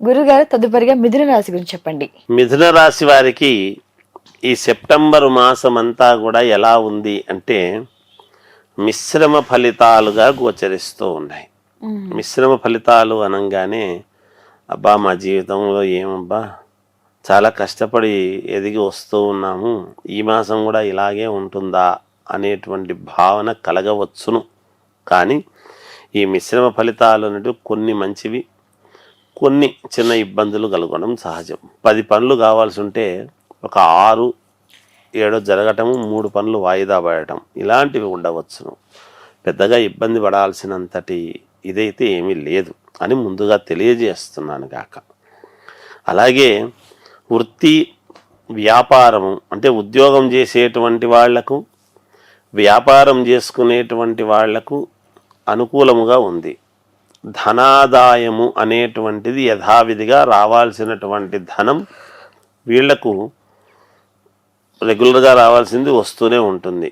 గురుగారు తదుపరిగా మిథున రాశి గురించి చెప్పండి. మిథున రాశి వారికి ఈ సెప్టెంబర్ మాసం అంతా కూడా ఎలా ఉంది అంటే మిశ్రమ ఫలితాలుగా గోచరిస్తూ ఉన్నాయి. మిశ్రమ ఫలితాలు అనగానే అబ్బా మా జీవితంలో ఏమబ్బా చాలా కష్టపడి ఎదిగి వస్తూ ఉన్నాము, ఈ మాసం కూడా ఇలాగే ఉంటుందా అనేటువంటి భావన కలగవచ్చును. కానీ ఈ మిశ్రమ ఫలితాలు అనేవి కొన్ని మంచివి, కొన్ని చిన్న ఇబ్బందులు కలగడం సహజం. 10 పనులు కావాల్సి ఉంటే ఒక 6-7 జరగటము, 3 పనులు వాయిదా పడటం ఇలాంటివి ఉండవచ్చును. పెద్దగా ఇబ్బంది పడాల్సినంతటి ఇదైతే ఏమీ లేదు అని ముందుగా తెలియజేస్తున్నాను గాక. అలాగే వృత్తి వ్యాపారము అంటే ఉద్యోగం చేసేటువంటి వాళ్లకు, వ్యాపారం చేసుకునేటువంటి వాళ్లకు అనుకూలముగా ఉంది. ధనాదాయము అనేటువంటిది యథావిధిగా రావాల్సినటువంటి ధనం వీళ్లకు రెగ్యులర్గా రావాల్సింది వస్తూనే ఉంటుంది,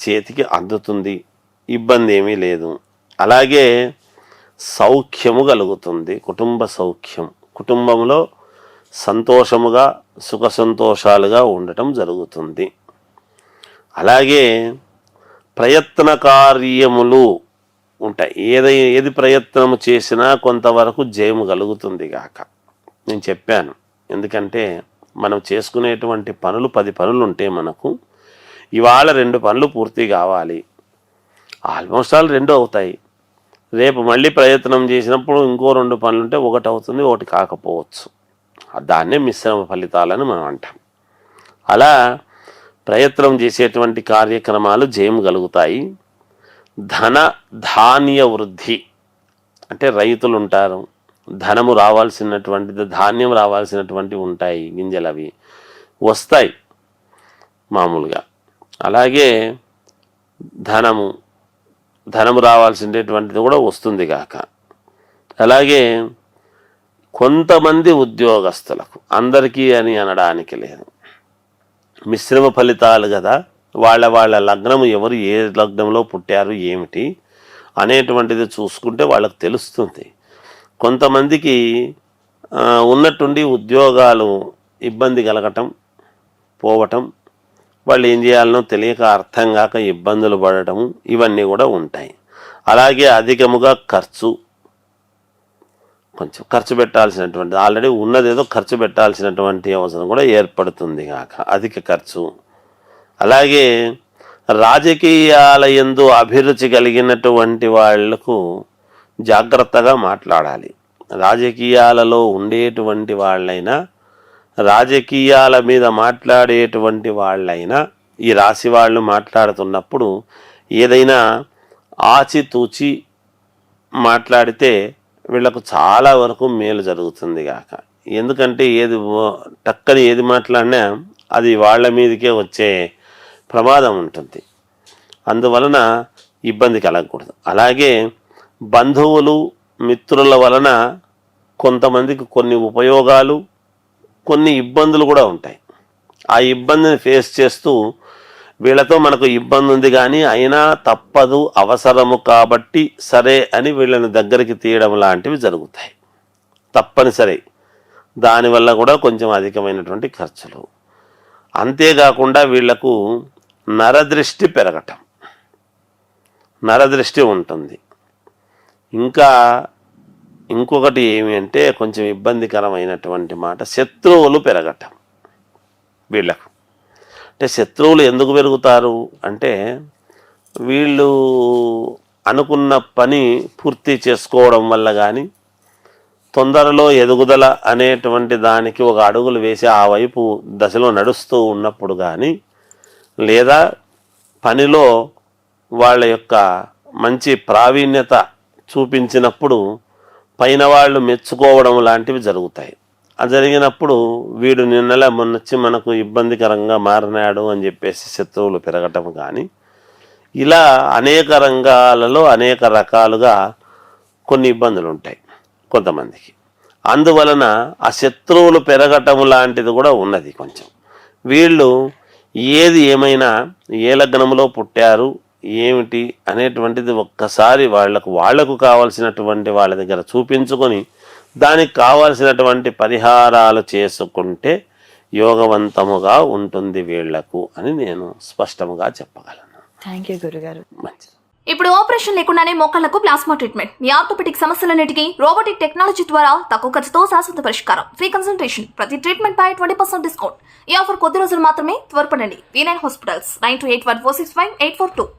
చేతికి అందుతుంది, ఇబ్బంది ఏమీ లేదు. అలాగే సౌఖ్యము కలుగుతుంది, కుటుంబ సౌఖ్యం, కుటుంబంలో సంతోషముగా సుఖ సంతోషాలుగా ఉండటం జరుగుతుంది. అలాగే ప్రయత్న కార్యములు ఉంటాయి. ఏది ప్రయత్నము చేసినా కొంతవరకు జయము కలుగుతుంది గాక. నేను చెప్పాను, ఎందుకంటే మనం చేసుకునేటువంటి పనులు 10 పనులు ఉంటే మనకు ఇవాళ 2 పనులు పూర్తి కావాలి, ఆల్మోస్ట్ ఆల్ 2 అవుతాయి. రేపు మళ్ళీ ప్రయత్నం చేసినప్పుడు ఇంకో 2 పనులు ఉంటే 1 అవుతుంది, 1 కాకపోవచ్చు. దాన్నే మిశ్రమ ఫలితాలని మనం అంటాం. అలా ప్రయత్నం చేసేటువంటి కార్యక్రమాలు జయం కలుగుతాయి. ధాన్య వృద్ధి అంటే రైతులు ఉంటారు, ధనము రావాల్సినటువంటిది, ధాన్యం రావాల్సినటువంటివి ఉంటాయి, గింజలు అవి వస్తాయి మామూలుగా. అలాగే ధనము రావాల్సినటువంటిది కూడా వస్తుంది కాక. అలాగే కొంతమంది ఉద్యోగస్తులకు, అందరికీ అని అనడానికి లేదు, మిశ్రమ ఫలితాలు కదా, వాళ్ళ లగ్నము, ఎవరు ఏ లగ్నంలో పుట్టారు ఏమిటి అనేటువంటిది చూసుకుంటే వాళ్ళకు తెలుస్తుంది. కొంతమందికి ఉన్నట్టుండి ఉద్యోగాలు ఇబ్బంది కలగటం, పోవటం, వాళ్ళు ఏం చేయాలనో తెలియక అర్థం కాక ఇబ్బందులు పడటము ఇవన్నీ కూడా ఉంటాయి. అలాగే అధికముగా కొంచెం ఖర్చు పెట్టాల్సినటువంటి, ఆల్రెడీ ఉన్నదేదో ఖర్చు పెట్టాల్సినటువంటి అవసరం కూడా ఏర్పడుతుంది కాక, అధిక ఖర్చు. అలాగే రాజకీయాల యందు అభిరుచి కలిగినటువంటి వాళ్లకు జాగ్రత్తగా మాట్లాడాలి. రాజకీయాలలో ఉండేటువంటి వాళ్ళైనా, రాజకీయాల మీద మాట్లాడేటువంటి వాళ్ళైనా ఈ రాశి వాళ్ళు మాట్లాడుతున్నప్పుడు ఏదైనా ఆచితూచి మాట్లాడితే వీళ్ళకు చాలా వరకు మేలు జరుగుతుంది కాక. ఎందుకంటే టక్కని ఏది మాట్లాడినా అది వాళ్ళ మీదకే వచ్చే ప్రమాదం ఉంటుంది, అందువలన ఇబ్బంది కలగకూడదు. అలాగే బంధువులు మిత్రుల వలన కొంతమందికి కొన్ని ఉపయోగాలు, కొన్ని ఇబ్బందులు కూడా ఉంటాయి. ఆ ఇబ్బందిని ఫేస్ చేస్తూ వీళ్ళతో మనకు ఇబ్బంది ఉంది కానీ అయినా తప్పదు, అవసరము కాబట్టి సరే అని వీళ్ళని దగ్గరికి తీయడం లాంటివి జరుగుతాయి తప్పనిసరి. దానివల్ల కూడా కొంచెం అధికమైనటువంటి ఖర్చులు. అంతేకాకుండా వీళ్లకు నరదృష్టి పెరగటం, నరదృష్టి ఉంటుంది. ఇంకొకటి ఏమి అంటే కొంచెం ఇబ్బందికరమైనటువంటి మాట, శత్రువులు పెరగటం వీళ్ళకు. అంటే శత్రువులు ఎందుకు పెరుగుతారు అంటే వీళ్ళు అనుకున్న పని పూర్తి చేసుకోవడం వల్ల కానీ, తొందరలో ఎదుగుదల అనేటువంటి దానికి ఒక అడుగులు వేసి ఆ వైపు దశలో నడుస్తూ ఉన్నప్పుడు కానీ, లేదా పనిలో వాళ్ళ యొక్క మంచి ప్రావీణ్యత చూపించినప్పుడు పైన వాళ్ళు మెచ్చుకోవడం లాంటివి జరుగుతాయి. అది జరిగినప్పుడు వీడు నిన్నలా మొన్నొచ్చి మనకు ఇబ్బందికరంగా మారినాడు అని చెప్పేసి శత్రువులు పెరగటం కానీ, ఇలా అనేక రంగాలలో అనేక రకాలుగా కొన్ని ఇబ్బందులు ఉంటాయి కొంతమందికి. అందువలన ఆ శత్రువులు పెరగటం లాంటిది కూడా ఉన్నది కొంచెం. వీళ్ళు ఏది ఏమైనా ఏ లగ్నంలో పుట్టారు ఏమిటి అనేటువంటిది ఒక్కసారి వాళ్లకు కావాల్సినటువంటి వాళ్ళ దగ్గర చూపించుకొని దానికి కావలసినటువంటి పరిహారాలు చేసుకుంటే యోగవంతముగా ఉంటుంది వీళ్లకు అని నేను స్పష్టముగా చెప్పగలను. థ్యాంక్ యూ గురుగారు. మంచిది. ఇప్పుడు ఆపరేషన్ లేకుండానే మోకాళ్లకు ప్లాస్మా ట్రీట్మెంట్, మీ ఆర్థోపెటిక్ సమస్యలన్నిటికీ రోబోటిక్ టెక్నాలజీ ద్వారా తక్కువ ఖర్చుతో శాశ్వత పరిష్కారం, ఫ్రీ కన్సల్టేషన్, ప్రతి ట్రీట్మెంట్ పై 20% డిస్కౌంట్. ఈ ఆఫర్ కొద్ది రోజులు మాత్రమే, త్వరపడండి. V9 hospitals 9281465842.